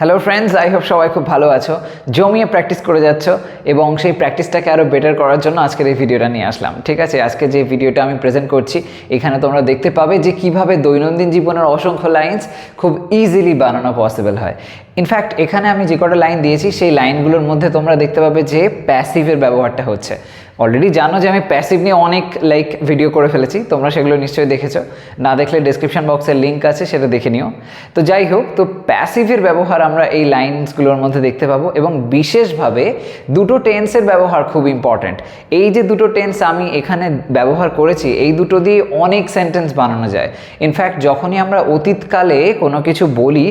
Hello friends, I hope সবাই খুব ভালো আছো, জমিয়ে প্র্যাকটিস করে যাচ্ছ এবং সেই প্র্যাকটিসটাকে আরও বেটার করার জন্য আজকের এই ভিডিওটা নিয়ে আসলাম। ঠিক আছে, আজকে যে ভিডিওটা আমি প্রেজেন্ট করছি এখানে তোমরা দেখতে পাবে যে কিভাবে দৈনন্দিন জীবনের অসংখ্য লাইন্স খুব ইজিলি বানানো পসিবল হয়। ইনফ্যাক্ট এখানে আমি যে কটা লাইন দিয়েছি সেই লাইনগুলোর মধ্যে তোমরা দেখতে পাবে যে প্যাসিভের ব্যবহারটা হচ্ছে। অলরেডি জানো যে আমি প্যাসিভ নিয়ে অনেক ভিডিও করে ফেলেছি, তোমরা সেগুলো নিশ্চয়ই দেখেছো, না দেখলে ডেসক্রিপশন বক্সের লিঙ্ক আছে, সেটা দেখে নিও। তো যাই হোক, তো প্যাসিভের ব্যবহার আমরা এই লাইনসগুলোর মধ্যে দেখতে পাবো এবং বিশেষভাবে দুটো টেন্সের ব্যবহার খুব ইম্পর্ট্যান্ট। এই যে দুটো টেন্স আমি এখানে ব্যবহার করেছি, এই দুটো দিয়ে অনেক সেন্টেন্স বানানো যায়। ইনফ্যাক্ট যখনই আমরা অতীতকালে কোনো কিছু বলি,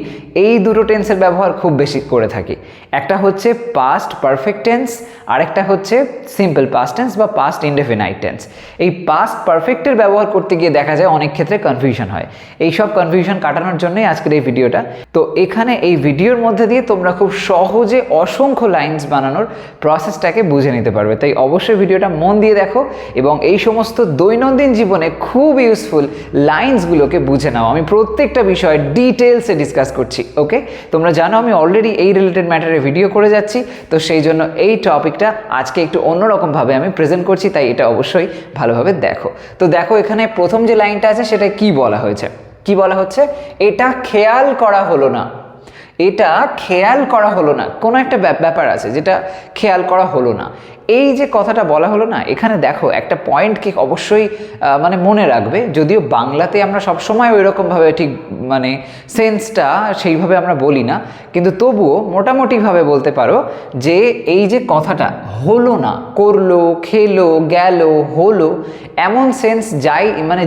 এই দুটো টেন্সের ব্যবহার খুব বেশি করে থাকি। একটা হচ্ছে পাস্ট পারফেক্ট টেন্স, আরেকটা হচ্ছে সিম্পল পাস্ট টেন্স বা পাস্ট ইনডেফিনাইট টেন্স। এই পাস্ট পারফেক্টের ব্যবহার করতে গিয়ে দেখা যায় অনেক ক্ষেত্রে কনফিউশন হয়। এই সব কনফিউশন কাটানোর জন্যই আজকের এই ভিডিওটা। তো এখানে এই ভিডিওর মধ্যে দিয়ে তোমরা খুব সহজে অসংখ্য লাইন্স বানানোর প্রসেসটাকে বুঝে নিতে পারবে। তাই অবশ্যই ভিডিওটা মন দিয়ে দেখো এবং এই সমস্ত দৈনন্দিন জীবনে খুব ইউজফুল লাইন্সগুলোকে বুঝে নাও। আমি প্রত্যেকটা বিষয় ডিটেলসে ডিসকাস করছি। ওকে, তোমরা জানো আমি অলরেডি এই রিলেটেড ম্যাটারে ভিডিও করে যাচ্ছি, তো সেই জন্য এই টপিকটা আজকে একটু অন্যরকমভাবে আমি প্রেজেন্ট করছি, তাই এটা অবশ্যই ভালোভাবে দেখো। তো দেখো এখানে প্রথম যে লাইনটা আছে সেটা কি বলা হয়েছে, কি বলা হচ্ছে, এটা খেয়াল করা হলো না। এটা খেয়াল করা হলো না, কোনো একটা ব্যাপার আছে যেটা খেয়াল করা হলো না। এই যে কথাটা বলা হলো না, এখানে দেখো একটা পয়েন্টকে অবশ্যই মনে রাখবে। যদিও বাংলাতে আমরা সবসময় ওই রকমভাবে ঠিক সেন্সটা সেইভাবে আমরা বলি না, কিন্তু তবুও মোটামুটিভাবে বলতে পারো যে এই যে কথাটা হলো না, করলো, খেলো, গেল, হলো, এমন সেন্স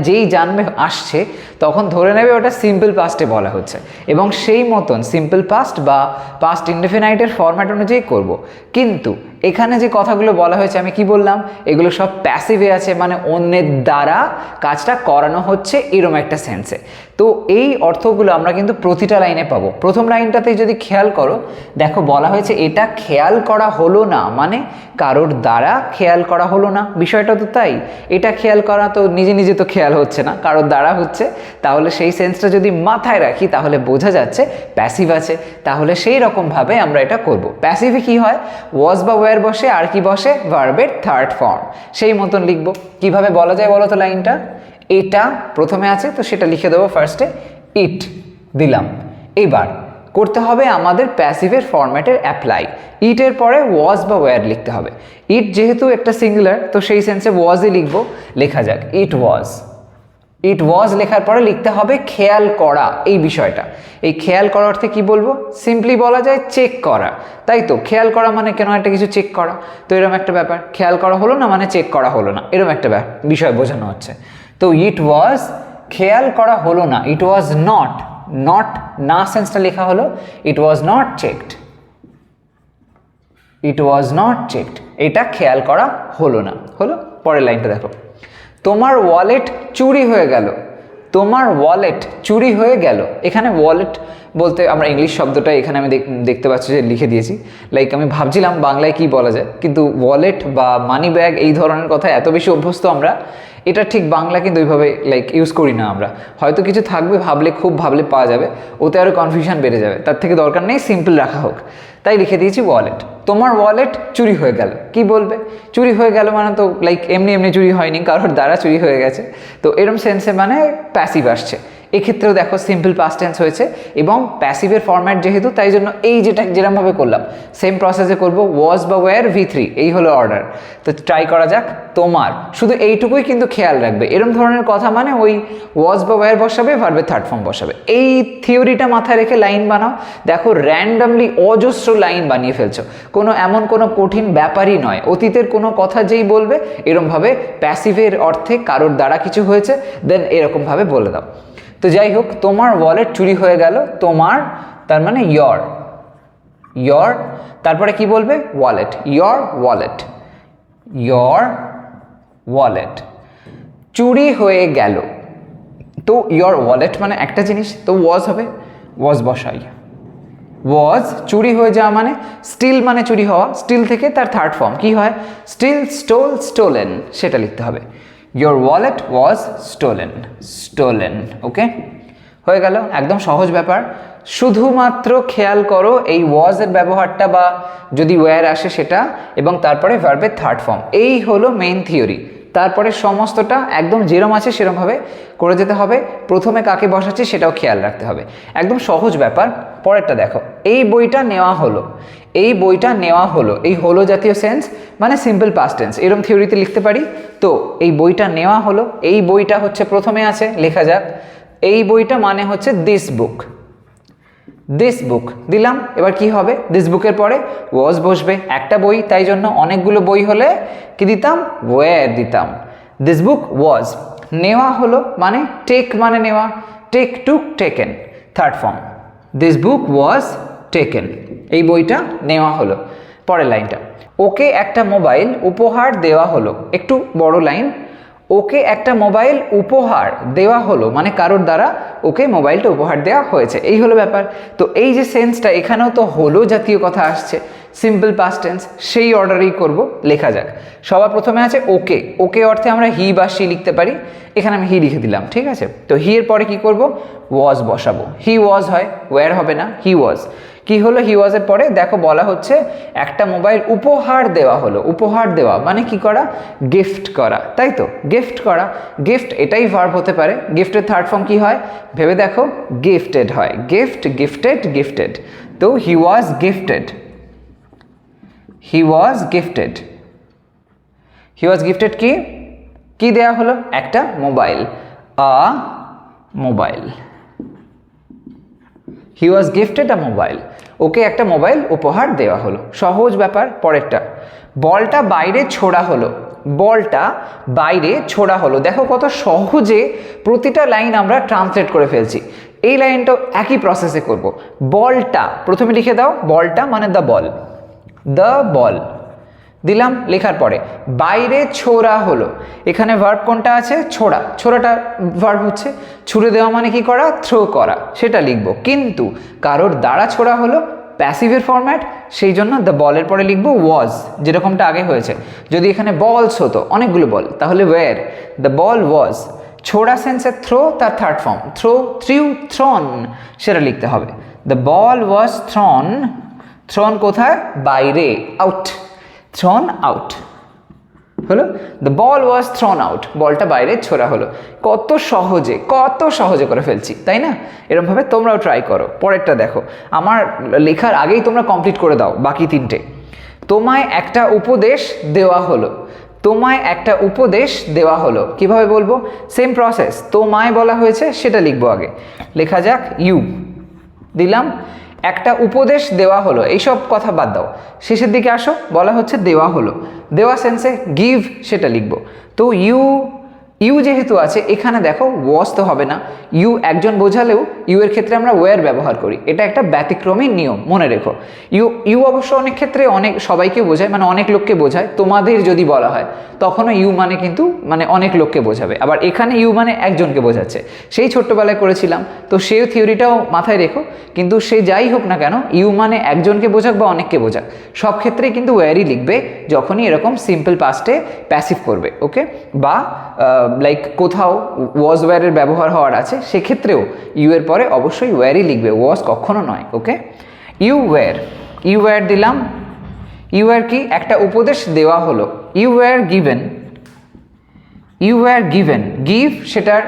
যেই জানবে আসছে তখন ধরে নেবে ওটা সিম্পল পাস্টে বলা হচ্ছে এবং সেই মতন সিম্পল পাস্ট বা পাস্ট ইনডেফিনাইটের ফরম্যাট অনুযায়ী করব। কিন্তু এখানে যে কথাগুলো বলা হয়েছে আমি কি বললাম, এগুলো সব প্যাসিভে আছে, মানে অন্যের দ্বারা কাজটা করানো হচ্ছে এরকম একটা সেন্সে। তো এই অর্থগুলো আমরা কিন্তু প্রতিটা লাইনে পাবো। প্রথম লাইনটাতেই যদি খেয়াল করো, দেখো বলা হয়েছে এটা খেয়াল করা হলো না, মানে কারোর দ্বারা খেয়াল করা হলো না। বিষয়টা তো তাই, এটা খেয়াল করা তো নিজে নিজে তো খেয়াল হচ্ছে না, কারোর দ্বারা হচ্ছে। তাহলে সেই সেন্সটা যদি মাথায় রাখি তাহলে বোঝা যাচ্ছে প্যাসিভ আছে। তাহলে সেই রকমভাবে আমরা এটা করব। প্যাসিভে কি হয়, ওয়াজ বা ওয়্যার বসে, আর কি বসে, ভার্বের থার্ড ফর্ম, সেই মতন লিখবো। কিভাবে বলা যায় বলো তো লাইনটা, এটা প্রথমে আছে তো সেটা লিখে দেবো ফার্স্টে, ইট দিলাম। এবার করতে হবে আমাদের প্যাসিভের ফরম্যাটের অ্যাপ্লাই। ইটের পরে ওয়াজ বা ওয়্যার লিখতে হবে। ইট যেহেতু একটা সিঙ্গুলার, তো সেই সেন্সে ওয়াজই লিখবো। লেখা যাক, ইট ওয়াজ। ইট ওয়াজ লেখার পরে লিখতে হবে খেয়াল করা। এই বিষয়টা, এই খেয়াল করা অর্থে কি বলবো, সিম্পলি বলা যায় চেক করা, তাই তো। খেয়াল করা মানে কেন একটা কিছু চেক করা, তো এরকম একটা ব্যাপার। খেয়াল করা হলো না মানে চেক করা হলো না, এরকম একটা বিষয় বোঝানো হচ্ছে। তো ইট ওয়াজ খেয়াল করা হলো না, ইট ওয়াজ নট, নট না সেন্সটা লেখা হলো, it was not checked, it was not checked, এটা খেয়াল করা হলো না। হলো, পরের লাইনটা দেখো, তোমার ওয়ালেট চুরি হয়ে গেল। তোমার ওয়ালেট চুরি হয়ে গেল। এখানে ওয়ালেট বলতে আমরা ইংলিশ শব্দটা এখানে আমি দেখতে পাচ্ছি যে লিখে দিয়েছি। আমি ভাবছিলাম বাংলায় কি বলা যায়, কিন্তু ওয়ালেট বা মানি ব্যাগ এই ধরনের কথা এত বেশি অভ্যস্ত আমরা, এটা ঠিক বাংলা কিন্তু ওইভাবে ইউজ করি না আমরা। হয়তো কিছু থাকবে, খুব ভাবলে পাওয়া যাবে, ওতে আরও কনফিউশন বেড়ে যাবে, তার থেকে দরকার নেই, সিম্পল রাখা হোক। তাই লিখে দিয়েছি ওয়ালেট। তোমার ওয়ালেট চুরি হয়ে গেল, কি বলবে, চুরি হয়ে গেল মানে তো এমনি এমনি চুরি হয়নি, কারোর দ্বারা চুরি হয়ে গেছে। তো এরকম সেন্সে প্যাসিভ আসছে। এক্ষেত্রেও দেখো সিম্পল পাস্ট টেন্স হয়েছে এবং প্যাসিভের ফরম্যাট যেহেতু, তাই জন্য এই যেরকমভাবে করলাম সেম প্রসেসে করব। ওয়াজ বা ওয়্যার V3, এই হলো অর্ডার। তো ট্রাই করা যাক। তোমার, শুধু এইটুকুই কিন্তু খেয়াল রাখবে, এরকম ধরনের কথা মানে ওই ওয়াজ বা ওয়্যার বসাবে, ভার্বের থার্ড ফর্ম বসাবে। এই থিওরিটা মাথায় রেখে লাইন বানাও। দেখো র্যান্ডামলি অজস্র লাইন বানিয়ে ফেলছো, এমন কোনো কঠিন ব্যাপারই নয়। অতীতের কোনো কথা যেই বলবে এরকমভাবে প্যাসিভের অর্থে কারোর দ্বারা কিছু হয়েছে, দেন এরকমভাবে বলে দাও। তো যাই হোক, তোমার ওয়ালেট চুরি হয়ে গেল। তোমার তার মানে ইয়র, ইয়র, তারপরে কি বলবে, wallet, year wallet, year wallet চুরি হয়ে গেল। তো ইয়র ওয়ালেট মানে একটা জিনিস, তো ওয়াজ হবে, ওয়াজ বসাই। ওয়াজ চুরি হয়ে যাওয়া মানে, স্টিল মানে চুরি হওয়া, স্টিল থেকে তার থার্ড ফর্ম কি হয়, স্টিল, স্টোল, স্টোলেন, সেটা লিখতে হবে। Your wallet was stolen, stolen. ওকে, হয়ে গেল, একদম সহজ ব্যাপার। শুধুমাত্র খেয়াল করো এই ওয়াজের ব্যবহারটা বা যদি ওয়্যার আসে সেটা, এবং তারপরে ভার্বের থার্ড ফর্ম। এই হলো মেইন থিওরি। তারপরে সমস্তটা একদম যেরম আছে সেরমভাবে করে যেতে হবে। প্রথমে কাকে বসাচ্ছি সেটাও খেয়াল রাখতে হবে, একদম সহজ ব্যাপার। পরেরটা দেখো, এই বইটা নেওয়া হলো, এই বইটা নেওয়া হলো, এই হলো জাতীয় সেন্স মানে সিম্পল পাস্ট টেন্স, এরকম থিওরিতে লিখতে পারি। তো এই বইটা নেওয়া হলো, এই বইটা হচ্ছে প্রথমে আছে, লেখা যাক এই বইটা মানে হচ্ছে দিস বুক, দিস বুক দিলাম। এবার কি হবে, দিস বুকের পরে ওয়াজ বসবে, একটা বই তাই জন্য, অনেকগুলো বই হলে কি দিতাম, ওয়্যার দিতাম। This book was. নেওয়া হলো মানে টেক মানে নেওয়া, take took taken, third form. This book was taken, এই বইটা নেওয়া হলো। পরের লাইনটা, ওকে একটা মোবাইল উপহার দেওয়া হলো, একটু বড় লাইন। ওকে একটা মোবাইল উপহার দেওয়া হলো মানে কারোর দ্বারা ওকে মোবাইলটা উপহার দেওয়া হয়েছে, এই হলো ব্যাপার। তো এই যে সেন্সটা, এখানেও তো হলো জাতীয় কথা আসছে, সিম্পল পাস্ট টেন্স, সেই অর্ডারেই করব। লেখা যাক, সবার প্রথমে আছে ওকে, ওকে অর্থে আমরা হি বা সি লিখতে পারি, এখানে আমি হি লিখে দিলাম, ঠিক আছে। তো হি এর পরে কি করব, ওয়াজ বসাবো। হি ওয়াজ হয়, ওয়্যার হবে না, হি ওয়াজ। কি হলো, হি ওয়াজের পরে দেখো বলা হচ্ছে একটা মোবাইল উপহার দেওয়া হলো। উপহার দেওয়া মানে কি করা, গিফট করা, তাই তো, গিফট করা। গিফট এটাই ভার্ব হতে পারে। গিফটের থার্ড ফর্ম কি হয় ভেবে দেখো, গিফটেড হয়, গিফট, গিফটেড, গিফটেড। তো হি ওয়াজ গিফটেড, হি ওয়াজ গিফটেড, হি ওয়াজ গিফটেড কি, কি দেওয়া হলো, একটা মোবাইল, আ মোবাইল। হি ওয়াজ গিফটেড আ মোবাইল, ওকে একটা মোবাইল উপহার দেওয়া হলো, সহজ ব্যাপার। পরেরটা, বলটা বাইরে ছোড়া হলো, বলটা বাইরে ছোড়া হলো। দেখো কত সহজে প্রতিটা লাইন আমরা ট্রান্সলেট করে ফেলছি। এই লাইনটাও একই প্রসেসে করব। বলটা প্রথমে লিখে দাও, বলটা মানে দ্য বল, দ্য বল দিলাম। লেখার পরে বাইরে ছোড়া হলো, এখানে ভার্ব কোনটা আছে, ছোড়া। ছোড়াটা ভার্ব হচ্ছে, ছুড়ে দেওয়া মানে কি করা, থ্রো করা, সেটা লিখবো। কিন্তু কারোর দ্বারা ছোড়া হলো প্যাসিভের ফরম্যাট, সেই জন্য দ্য বলের পরে লিখবো ওয়াজ, যেরকমটা আগে হয়েছে। যদি এখানে বলস হতো অনেকগুলো বল, তাহলে ওয়্যার, দ্য বল ওয়াজ। ছোড়া সেন্সে থ্রো, তার third form throw, threw, thrown, সেটা লিখতে হবে। The ball was thrown, thrown কোথায়, বাইরে, আউট, থ্রন আউট হলো। The ball was thrown out, বলটা বাইরে ছোড়া হলো। কত সহজে, কত সহজে করে ফেলছি, তাই না? এরকমভাবে তোমরাও ট্রাই করো। পরেরটা দেখো, আমার লেখার আগেই তোমরা কমপ্লিট করে দাও বাকি তিনটে। তোমায় একটা উপদেশ দেওয়া হলো, তোমায় একটা উপদেশ দেওয়া হলো, কিভাবে বলবো, সেম প্রসেস। তোমায় বলা হয়েছে সেটা লিখবো আগে। লেখা যাক ইউ দিলাম, একটা উপদেশ দেওয়া হলো, এইসব কথা বাদ দাও, শেষের দিকে আসো, বলা হচ্ছে দেওয়া হলো, দেওয়া সেন্সে গিভ সেটা লিখবো। তো ইউ, ইউ যেহেতু আছে এখানে দেখো ওয়াজ তো হবে না, ইউ একজন বোঝালেও ইউ এর ক্ষেত্রে আমরা ওয়্যার ব্যবহার করি, এটা একটা ব্যতিক্রমী নিয়ম, মনে রেখো। ইউ, ইউ অবশ্য অনেক ক্ষেত্রে অনেক সবাইকে বোঝায়, মানে অনেক লোককে বোঝায়। তোমাদের যদি বলা হয় তখনও ইউ মানে কিন্তু মানে অনেক লোককে বোঝাবে, আবার এখানে ইউ মানে একজনকে বোঝাচ্ছে, সেই ছোট্টবেলায় করেছিলাম, তো সেই থিওরিটাও মাথায় রেখো। কিন্তু সে যাই হোক না কেন, ইউ মানে একজনকে বোঝাক বা অনেককে বোঝাক, সব ক্ষেত্রেই কিন্তু ওয়্যারই লিখবে যখনই এরকম সিম্পল পাস্টে প্যাসিভ করবে, ওকে। বা লাইক কোথাও ওয়াজ ওয়্যারের ব্যবহার হওয়ার আছে, সেক্ষেত্রেও ইউ এর পরে অবশ্যই ওয়্যারই লিখবে, ওয়াজ কখনো নয়, okay. You were, you were দিলাম। ইউ ওয়্যার কি, একটা উপদেশ দেওয়া হলো, you were given, you were given, give সেটার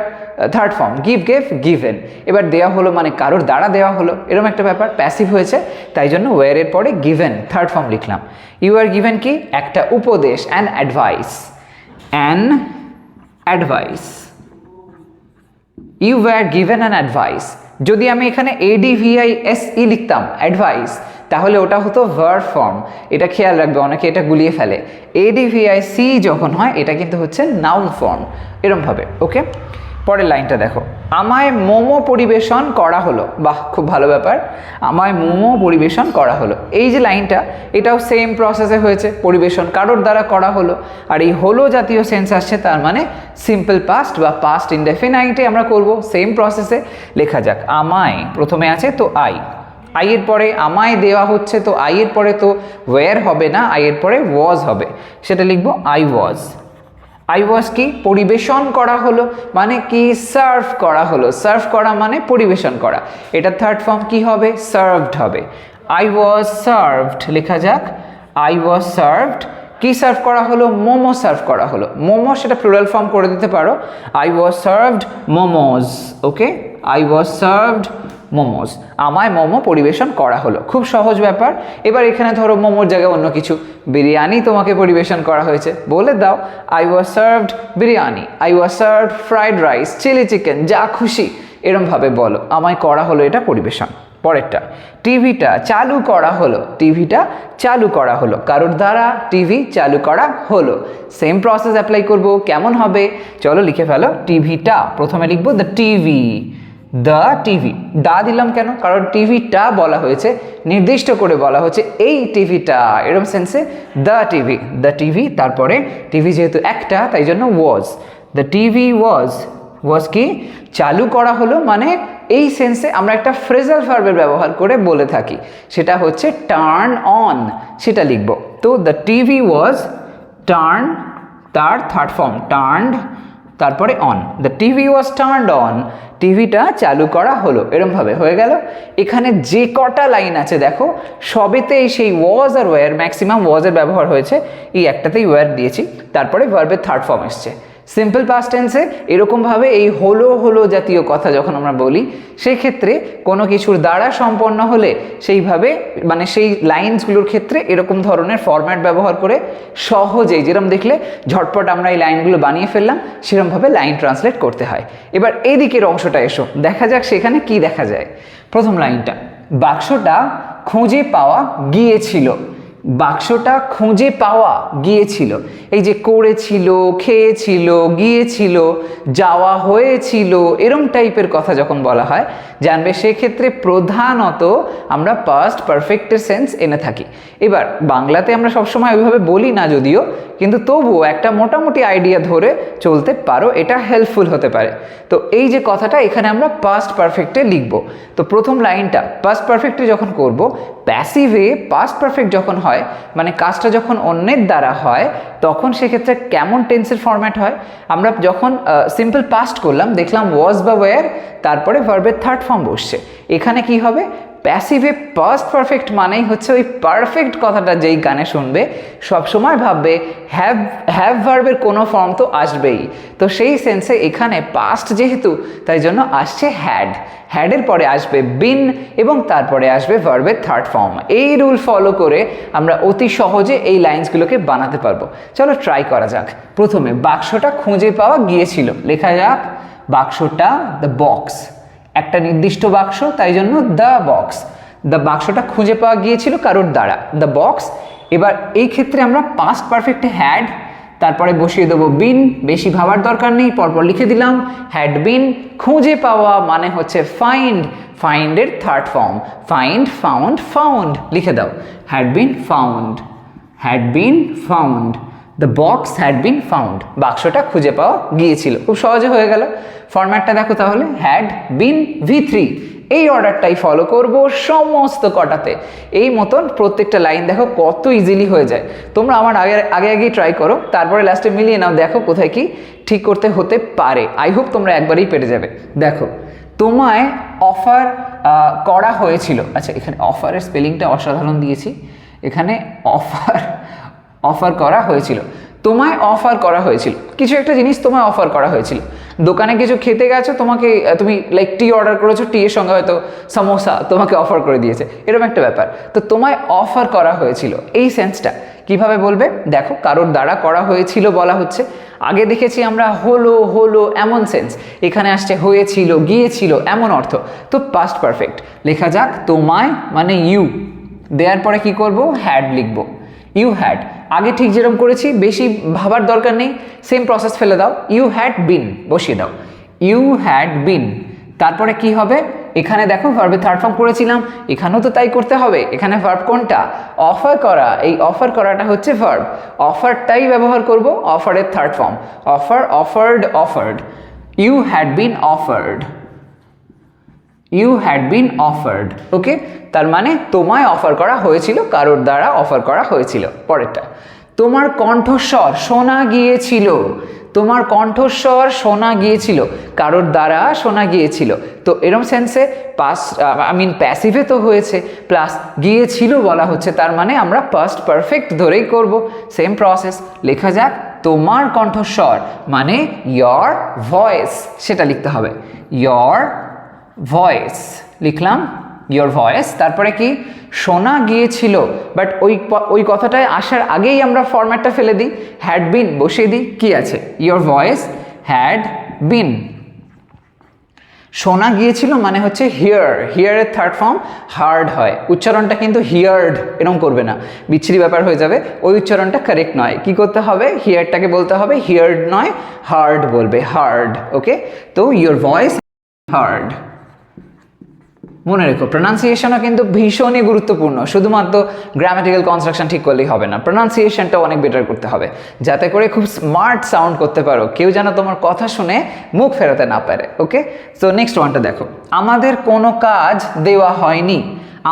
third form, give, gave, given. এবার দেওয়া হলো মানে কারোর দ্বারা দেওয়া হলো, এরকম একটা ব্যাপার, প্যাসিভ হয়েছে, তাই জন্য ওয়্যারের পরে গিভেন থার্ড ফর্ম লিখলাম। ইউ আর গিভেন কি, একটা উপদেশ, an advice, an advice, you were given an advice. যদি আমি এখানে ADVISE লিখতাম অ্যাডভাইস, তাহলে ওটা হতো ভার্ব ফর্ম, এটা খেয়াল রাখবে, অনেকে এটা গুলিয়ে ফেলে। ADVIC যখন হয় এটা কিন্তু হচ্ছে নাউন ফর্ম, এরমভাবে, ওকে। পরের লাইনটা দেখো, আমায় মোমো পরিবেশন করা হলো, বাহ খুব ভালো ব্যাপার, আমায় মোমো পরিবেশন করা হলো। এই যে লাইনটা, এটাও সেম প্রসেসে হয়েছে, পরিবেশন কারোর দ্বারা করা হলো, আর এই হলো জাতীয় সেন্স আসছে, তার মানে সিম্পল পাস্ট বা পাস্ট ইনডেফিনাইটে আমরা করব, সেম প্রসেসে। লেখা যাক, আমায় প্রথমে আছে তো আই, আই এর পরে আমায় দেওয়া হচ্ছে, তো আই এর পরে তো ওয়্যার হবে না, আই এর পরে ওয়াজ হবে, সেটা লিখবো আই ওয়াজ, আই ওয়াজ কি পরিবেশন করা হলো, মানে কি সার্ভ করা হলো, সার্ভ করা মানে পরিবেশন করা, এটা থার্ড ফর্ম কি হবে সার্ভড হবে। আই ওয়াজ সার্ভড লেখা যাক, আই ওয়াজ সার্ভড, কি সার্ভ করা হলো মোমো সার্ভ করা হলো, মোমো সেটা প্লুরাল ফর্ম করে দিতে পারো, I was served momos, okay I was served momos, আমায় মোমো পরিবেশন করা হলো, খুব সহজ ব্যাপার। এবার এখানে ধরো মোমোর জায়গায় অন্য কিছু, বিরিয়ানি তোমাকে পরিবেশন করা হয়েছে, বলে দাও I was served biryani, I was served fried rice, chilli chicken, যা খুশি এরমভাবে বলো, আমায় করা হলো এটা পরিবেশন। পরেরটা, টিভিটা চালু করা হলো, টিভিটা চালু করা হলো, কারোর দ্বারা টিভি চালু করা হলো, সেম প্রসেস অ্যাপ্লাই করব, কেমন হবে চলো লিখে ফেলো, টিভিটা প্রথমে লিখবো দ্য টিভি, দ্য টিভি, দা দিলাম কেন, কারণ টিভিটা বলা হয়েছে, নির্দিষ্ট করে বলা হচ্ছে এই টিভিটা, এরকম সেন্সে দ্য টিভি, দ্য টিভি, তারপরে টিভি যেহেতু একটা তাই জন্য ওয়াজ, দ্য টিভি ওয়াজ, ওয়াজ কি চালু করা হলো, মানে এই সেন্সে আমরা একটা ফ্রেজাল ভার্বের ব্যবহার করে বলে থাকি, সেটা হচ্ছে টার্ন অন, সেটা লিখব। তো দ্য টিভি ওয়াজ টার্ন, তার থার্ড ফর্ম টার্নড, তারপরে on, the TV was turned on, টিভিটা চালু করা হলো, এরমভাবে হয়ে গেল। এখানে যে কটা লাইন আছে দেখো সবেতেই সেই ওয়াজ আর ওয়্যার, ম্যাক্সিমাম ওয়াজের ব্যবহার হয়েছে, এই একটাতেই ওয়্যার দিয়েছি, তারপরে ভার্বের থার্ড ফর্ম এসছে। সিম্পল পাস্ট টেন্সে এরকমভাবে এই হলো হলো জাতীয় কথা যখন আমরা বলি, সেক্ষেত্রে কোনো কিছুর দ্বারা সম্পন্ন হলে সেইভাবে মানে সেই লাইনসগুলোর ক্ষেত্রে এরকম ধরনের ফরম্যাট ব্যবহার করে সহজেই, যেরকম দেখলে ঝটপট আমরা এই লাইনগুলো বানিয়ে ফেললাম, সেরকমভাবে লাইন ট্রান্সলেট করতে হয়। এবার এদিকের অংশটা এসো, দেখা যাক সেখানে কি দেখা যায়। প্রথম লাইনটা, বাক্সটা খুঁজে পাওয়া গিয়েছিল, বাক্সটা খুঁজে পাওয়া গিয়েছিল, এই যে করেছিল, খেয়েছিল, গিয়েছিল, যাওয়া হয়েছিল, এরম টাইপের কথা যখন বলা হয় জানবে সেক্ষেত্রে প্রধানত আমরা পাস্ট পারফেক্টের সেন্স এনে থাকি। এবার বাংলাতে আমরা সবসময় ওইভাবে বলি না যদিও, কিন্তু তবুও একটা মোটামুটি আইডিয়া ধরে চলতে পারো, এটা হেল্পফুল হতে পারে। তো এই যে কথাটা এখানে আমরা পাস্ট পারফেক্টে লিখব। তো প্রথম লাইনটা পাস্ট পারফেক্টে যখন করব, প্যাসিভে পাস্ট পারফেক্ট যখন হয় মানে কাজটা যখন অন্যের দ্বারা হয়, তখন সেক্ষেত্রে কেমন টেন্সের ফরম্যাট হয়, আমরা যখন সিম্পল পাস্ট করলাম দেখলাম ওয়াজ বা ওয়্যার, তারপরে ভার্বের থার্ড ফর্ম বসছে, এখানে কি হবে প্যাসিভে পাস্ট পারফেক্ট মানেই হচ্ছে ওই পারফেক্ট কথাটা যেই গানে শুনবে সবসময় ভাববে হ্যাভ ভার্বের কোনো ফর্ম তো আসবেই, তো সেই সেন্সে এখানে পাস্ট যেহেতু তাই জন্য আসছে হ্যাড, হ্যাডের পরে আসবে বিন এবং তারপরে আসবে ভার্বের থার্ড ফর্ম। এই রুল ফলো করে আমরা অতি সহজে এই লাইন্সগুলোকে বানাতে পারবো। চলো ট্রাই করা যাক। প্রথমে বাক্সটা খুঁজে পাওয়া গিয়েছিল, লেখা যাক বাক্সটা দ্য বক্স, একটা নির্দিষ্ট বাক্স তাই জন্য দ্য বক্স, দ্য বাক্সটা খুঁজে পাওয়া গিয়েছিল কারোর দ্বারা, দ্য বক্স। এবার এই ক্ষেত্রে আমরা পাস্ট পারফেক্টে হ্যাড, তারপরে বসিয়ে দেবো বিন, বেশি ভাবার দরকার নেই, পরপর লিখে দিলাম হ্যাড বিন, খুঁজে পাওয়া মানে হচ্ছে ফাইন্ড, ফাইন্ডের third form find, found, found লিখে দাও, had been found, had been found, the box had been found, বাক্সটা খুঁজে পাওয়া গিয়েছিল। খুব সহজে হয়ে গেল। ফরম্যাটটা দেখো তাহলে, হ্যাড বিন V3, এই অর্ডারটাই ফলো করব সমস্ত কটাতে। এই মতন প্রত্যেকটা লাইন দেখো কত ইজিলি হয়ে যায়। তোমরা আমার আগেই ট্রাই করো, তারপরে লাস্টে মিলিয়ে নাও, দেখো কোথায় কি ঠিক করতে হতে পারে। আই হোপ তোমরা একবারেই পেরে যাবে। দেখো, তোমায় অফার করা হয়েছিল, আচ্ছা এখানে অফারের স্পেলিংটা অসাধারণ দিয়েছি, এখানে অফার করা হয়েছিল, তোমায় অফার করা হয়েছিল কিছু একটা জিনিস, তোমায় অফার করা হয়েছিল। দোকানে কিছু খেতে গেছো, তুমি লাইক টি অর্ডার করেছো, টি এর সঙ্গে হয়তো সমোসা তোমাকে অফার করে দিয়েছে, এরকম একটা ব্যাপার। তো তোমায় অফার করা হয়েছিল, এই সেন্সটা কিভাবে বলবে দেখো, কারোর দ্বারা করা হয়েছিল বলা হচ্ছে, আগে দেখেছি আমরা হলো এমন সেন্স, এখানে আসছে হয়েছিল, গিয়েছিল এমন অর্থ, তো পাস্ট পারফেক্ট। লেখা যাক তোমায় মানে ইউ, দেওয়ার পরে কি করব হ্যাড লিখবো, ইউ হ্যাড। আগে ঠিক যেরকম করেছি, বেশি ভাবার দরকার নেই, সেম প্রসেস ফেলে দাও, ইউ হ্যাড বিন বসিয়ে দাও, ইউ হ্যাড বিন। তারপরে কি হবে, এখানে দেখো ভার্বের থার্ড ফর্ম করেছিলাম, এখানেও তো তাই করতে হবে। এখানে ভার্ব কোনটা, অফার করা, এই অফার করাটা হচ্ছে ভার্ব, অফারটাই ব্যবহার করব, অফারের third form offer, offered, offered, you had been offered, you had been offered, okay. তার মানে তোমায় অফার করা হয়েছিল, কারোর দ্বারা অফার করা হয়েছিল। পরেরটা, তোমার কণ্ঠস্বর শোনা গিয়েছিল, তোমার কণ্ঠস্বর শোনা গিয়েছিল, কারোর দ্বারা শোনা গিয়েছিল। তো এরম সেন্সে প্যাসিভে তো হয়েছে, প্লাস গিয়েছিল বলা হচ্ছে, তার মানে আমরা পাস্ট পারফেক্ট ধরেই করব। সেম প্রসেস, লেখা যাক তোমার কণ্ঠস্বর মানে ইয়র ভয়েস, সেটা লিখতে হবে ইয়র ভয়েস, লিখলাম ইয়োর ভয়েস। তারপরে কি শোনা গিয়েছিল, বাট ওই কথাটায় আসার আগেই আমরা ফরম্যাটটা ফেলে দিই, হ্যাড বিন বসিয়ে দিই। কি আছে? Your voice had been. শোনা গিয়েছিল মানে হচ্ছে হিয়ার, হিয়ারের থার্ড ফর্ম হার্ড হয়, উচ্চারণটা কিন্তু হিয়ার্ড এরকম করবে না, বিচ্ছিরি ব্যাপার হয়ে যাবে, ওই উচ্চারণটা কারেক্ট নয়। কি করতে হবে? হিয়ারটাকে বলতে হবে হিয়ার্ড নয় হার্ড বলবে, হার্ড। ওকে, তো ইয়োর ভয়েস হার্ড। মনে রেখো প্রোনাউন্সিয়েশনও কিন্তু ভীষণই গুরুত্বপূর্ণ, শুধুমাত্র গ্রামাটিক্যাল কনস্ট্রাকশন ঠিক করলেই হবে না, প্রোনাউন্সিয়েশনটাও অনেক বেটার করতে হবে, যাতে করে খুব স্মার্ট সাউন্ড করতে পারো, কেউ যেন তোমার কথা শুনে মুখ ফেরাতে না পারে। ওকে, সো নেক্সট ওয়ানটা দেখো, আমাদের কোনো কাজ দেওয়া হয়নি,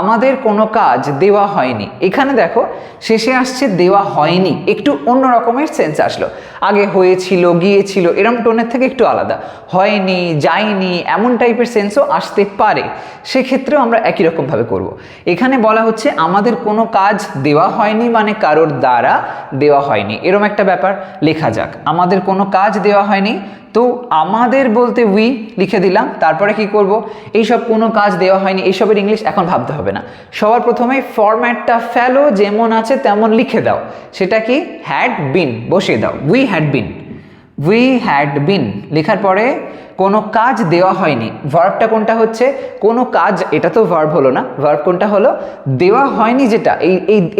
আমাদের কোনো কাজ দেওয়া হয়নি। এখানে দেখো শেষে আসছে দেওয়া হয়নি, একটু অন্য রকমের সেন্স আসলো, আগে হয়েছিল গিয়েছিল এরম টোনের থেকে একটু আলাদা, হয়নি যায়নি এমন টাইপের সেন্সও আসতে পারে, সেক্ষেত্রেও আমরা একই রকমভাবে করব। এখানে বলা হচ্ছে আমাদের কোনো কাজ দেওয়া হয়নি মানে কারোর দ্বারা দেওয়া হয়নি, এরম একটা ব্যাপার। লেখা যাক আমাদের কোনো কাজ দেওয়া হয়নি, তো আমাদের বলতে উই লিখে দিলাম। তারপরে কি করব? এইসব কোনো কাজ দেওয়া হয়নি এইসবের ইংলিশ এখন ভাবতে হবে না, সবার প্রথমে ফরম্যাটটা ফেলো, যেমন আছে তেমন লিখে দাও। সেটা কি? হ্যাড বিন বসিয়ে দাও, we had been, we had been লেখার পরে কোনো কাজ দেওয়া হয়নি, ভার্বটা কোনটা হচ্ছে? কোনো কাজ, এটা তো ভার্ব হলো না, ভার্ব কোনটা হলো? দেওয়া হয়নি, যেটা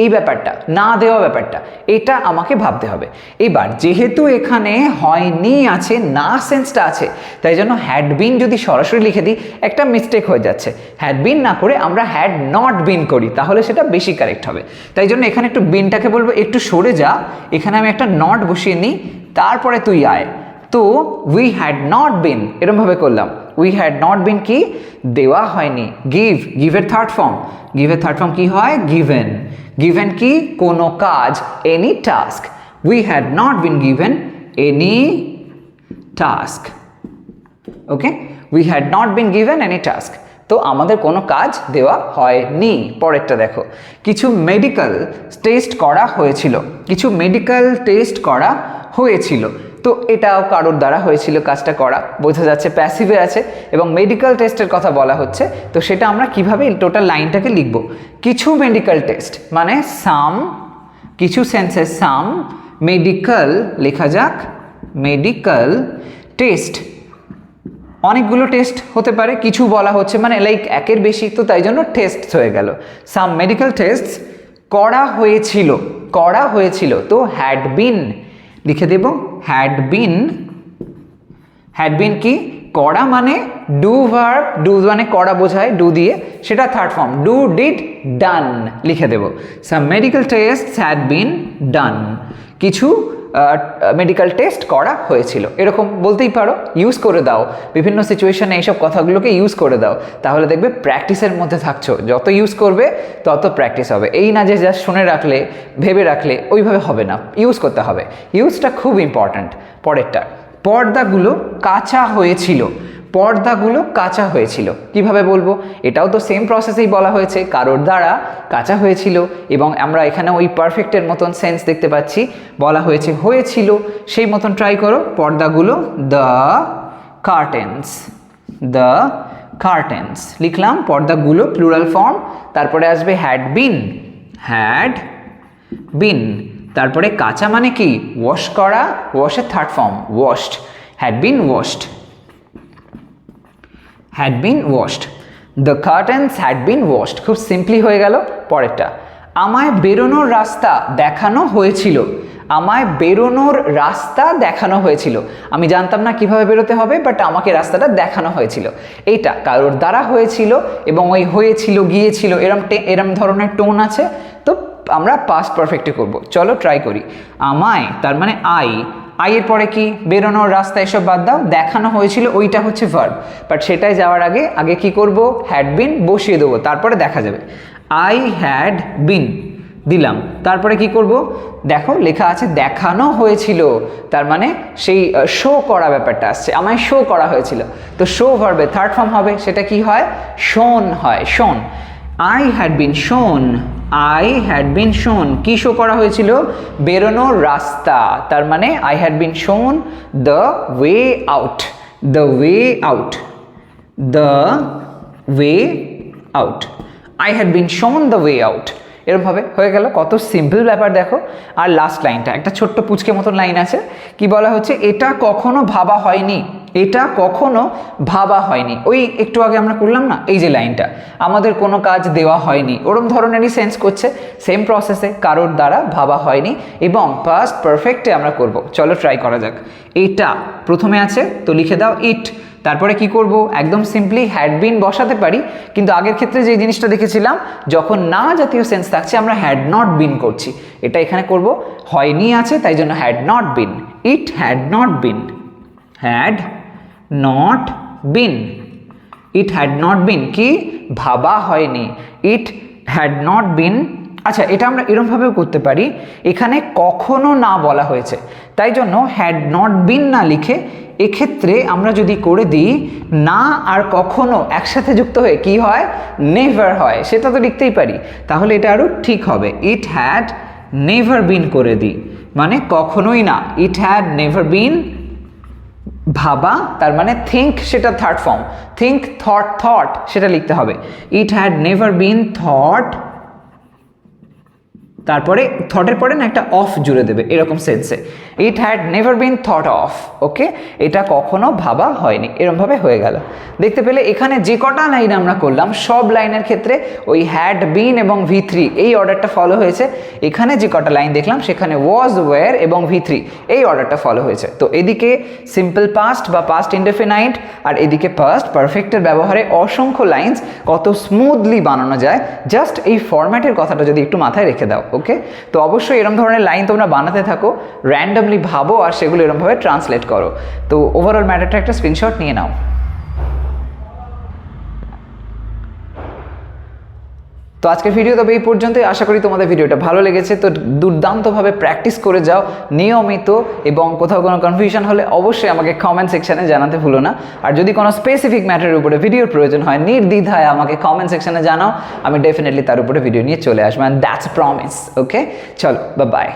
এই ব্যাপারটা, না দেওয়া ব্যাপারটা, এটা আমাকে ভাবতে হবে। এবার যেহেতু এখানে হয়নি আছে, না সেন্সটা আছে, তাই জন্য হ্যাড বিন যদি সরাসরি লিখে দিই একটা মিস্টেক হয়ে যাচ্ছে, হ্যাড বিন না করে আমরা হ্যাড নট বিন করি, তাহলে সেটা বেশি কারেক্ট হবে। তাই জন্য এখানে একটু বিনটাকে বলবো একটু সরে যা, এখানে আমি একটা নট বসিয়ে নিই, তারপরে তুই আয়। তো উই হ্যাড নট বিন এরমভাবে করলাম, উই হ্যাড নট বিন কি? দেওয়া হয়নি। গিভ, গিভের থার্ড ফর্ম, গিভের থার্ড ফর্ম কি হয়? গিভেন। গিভেন কি? কোনো কাজ, any task. We had not been given any task. Okay, we had not been given any task, তো আমাদের কোনো কাজ দেওয়া হয়নি। পরেরটা দেখো, কিছু মেডিকেল টেস্ট করা হয়েছিল, কিছু মেডিকেল টেস্ট করা হয়েছিল, তো এটাও কারোর দ্বারা হয়েছিল কাজটা করা, বোঝা যাচ্ছে প্যাসিভে আছে এবং মেডিকেল টেস্টের কথা বলা হচ্ছে। তো সেটা আমরা কিভাবে টোটাল লাইনটাকে লিখব? কিছু মেডিকেল টেস্ট মানে সাম, কিছু সেন্সে সাম মেডিকেল লেখা যাক, মেডিকেল টেস্ট, অনেকগুলো টেস্ট হতে পারে, কিছু বলা হচ্ছে মানে লাইক একের বেশি, তো তাই জন্য টেস্ট হয়ে গেল। সাম মেডিকেল টেস্ট করা হয়েছিল, করা হয়েছিল, তো হ্যাড বিন লিখে দেব, হ্যাড বিন। হ্যাড বিন কি? করা মানে ডু ভার্ব, ডু মানে করা বোঝায়, ডু দিয়ে, সেটা third form, do did done লিখে দেব। সাম মেডিকেল টেস্ট হ্যাড বিন ডান, কিছু মেডিকেল টেস্ট করা হয়েছিল, এরকম বলতেই পারো, ইউজ করে দাও বিভিন্ন সিচুয়েশনে, এইসব কথাগুলোকে ইউজ করে দাও, তাহলে দেখবে প্র্যাকটিসের মধ্যে থাকছো, যত ইউজ করবে তত প্র্যাকটিস হবে। এই না যে জাস্ট শুনে রাখলে ভেবে রাখলে, ওইভাবে হবে না, ইউজ করতে হবে, ইউজটা খুব ইম্পর্ট্যান্ট। পরেরটা, পর্দাগুলো কাঁচা হয়েছিল, পর্দাগুলো কাঁচা হয়েছিল, কিভাবে বলবো? এটাও তো সেম প্রসেসেই বলা হয়েছে, কারোর দ্বারা কাঁচা হয়েছিল, এবং আমরা এখানে ওই পারফেক্টের মতন সেন্স দেখতে পাচ্ছি, বলা হয়েছে হয়েছিল, সেই মতন ট্রাই করো। পর্দাগুলো দ্য কার্টেন্স, দ্য কার্টেন্স লিখলাম, পর্দাগুলো প্লুরাল ফর্ম, তারপরে আসবে হ্যাড বিন, হ্যাড বিন, তারপরে কাঁচা মানে কি? ওয়াশ করা, ওয়াশের third form washed, had been washed, had been washed, the curtains had been washed, খুব সিম্পলি হয়ে গেল। পরেরটা, আমায় বেরোনোর রাস্তা দেখানো হয়েছিল, আমায় বেরোনোর রাস্তা দেখানো হয়েছিল, আমি জানতাম না কিভাবে বেরোতে হবে, বাট আমাকে রাস্তাটা দেখানো হয়েছিল, এইটা কারোর দ্বারা হয়েছিল, এবং ওই হয়েছিল গিয়েছিল এরম ধরনের টোন আছে, তো আমরা পাস্ট পারফেক্টে করব। চলো ট্রাই করি। আমায় তার মানে আই, আইয়ের পরে কি? বেরোনোর রাস্তা, এসব বাদ দাও, দেখানো হয়েছিল ওইটা হচ্ছে ভার্ব, বাট সেটাই যাওয়ার আগে কি করব? হ্যাড বিন বসিয়ে দেবো, তারপরে দেখা যাবে। আই হ্যাড বিন, দিলাম, তারপরে কি করব, দেখো লেখা আছে দেখানো হয়েছিল, তার মানে সেই শো করা ব্যাপারটা আসছে, আমায় শো করা হয়েছিল। তো শো ভার্বে থার্ড ফর্ম হবে, সেটা কি হয়, শোন হয়, শোন। আই হ্যাড বিন শোন, আই হ্যাড বিন শোন, কি শো করা হয়েছিল, বেরোনোর রাস্তা, তার মানে আই হ্যাড বিন শোন the way out, the way out, the way out, I had been শোন দ্য ওয়ে আউট। এরকমভাবে হয়ে গেল, কত সিম্পল ব্যাপার দেখো। আর লাস্ট লাইনটা একটা ছোট্ট পুচকে মতন লাইন আছে, কি বলা হচ্ছে, এটা কখনো ভাবা হয়নি, এটা কখনো ভাবা হয়নি। ওই একটু আগে আমরা করলাম না এই যে লাইনটা, আমাদের কোনো কাজ দেওয়া হয়নি, ওরম ধরনেরই সেন্স করছে, সেম প্রসেসে, কারোর দ্বারা ভাবা হয়নি, এবং পাস্ট পারফেক্টে আমরা করব। চলো ট্রাই করা যাক। এটা প্রথমে আছে তো লিখে দাও ইট, তারপরে কি করব, একদম সিম্পলি হ্যাড বিন বসাতে পারি, কিন্তু আগের ক্ষেত্রে যে জিনিসটা দেখেছিলাম যখন না জাতীয় সেন্স থাকছে আমরা হ্যাড নট বিন করছি, এটা এখানে করব, হয়নি আছে তাই জন্য had not bin, it had not bin, had not bin, it had not বিন কি ভাবা হয়নি, ইট হ্যাড নট বিন। আচ্ছা, এটা আমরা এরকমভাবেও করতে পারি, এখানে কখনো না বলা হয়েছে তাই জন্য হ্যাড নট বিন না লিখে এক্ষেত্রে আমরা যদি করে দিই না আর কখনো একসাথে যুক্ত হয়ে কি হয়, নেভার হয়, সেটা তো লিখতেই পারি, তাহলে এটা আরও ঠিক হবে। ইট হ্যাড নেভার বিন করে দিই, মানে কখনোই না, ইট হ্যাড নেভার বিন ভাবা, তার মানে থিঙ্ক, সেটা third form, think, thought, thought সেটা লিখতে হবে, ইট হ্যাড নেভার বিন থট, তারপরে থটের পরে না একটা অফ জুড়ে দেবে এরকম সেন্সে, it had never been thought of, okay, এটা কখনো ভাবা হয়নি, এরকমভাবে হয়ে গেল। দেখতে পেলে এখানে যে কটা লাইন আমরা করলাম সব লাইনের ক্ষেত্রে ওই হ্যাড বিন এবং V3 এই অর্ডারটা ফলো হয়েছে, এখানে যে কটা লাইন দেখলাম সেখানে ওয়াজ, ওয়্যার এবং V3 এই অর্ডারটা ফলো হয়েছে। তো এদিকে সিম্পল পাস্ট বা পাস্ট ইনডেফিনাইট আর এদিকে পাস্ট পারফেক্টের ব্যবহারে অসংখ্য লাইন্স কত স্মুথলি বানানো যায়, জাস্ট এই ফরম্যাটের কথাটা যদি একটু মাথায় রেখে দাও, ওকে। তো অবশ্যই এরকম ধরনের লাইন তোমরা বানাতে থাকো, র্যান্ডমলি ভাবো আর সেগুলো এরকমভাবে ট্রান্সলেট করো। তো ওভারঅল ম্যাটারটা একটা স্ক্রিনশট নিয়ে নাও। তো আজকের ভিডিও তবে এই পর্যন্তই, আশা করি তোমাদের ভিডিওটা ভালো লেগেছে। তো দুর্দান্তভাবে প্র্যাকটিস করে যাও নিয়মিত, এবং কোথাও কোনো কনফিউশন হলে অবশ্যই আমাকে কমেন্ট সেকশানে জানাতে ভুলো না। আর যদি কোনো স্পেসিফিক ম্যাটারের উপরে ভিডিওর প্রয়োজন হয় নির্দ্বিধায় আমাকে কমেন্ট সেকশানে জানাও, আমি ডেফিনেটলি তার উপরে ভিডিও নিয়ে চলে আসবো, অ্যান্ড দ্যাটস প্রমিস, ওকে। চলো, বাই বাই।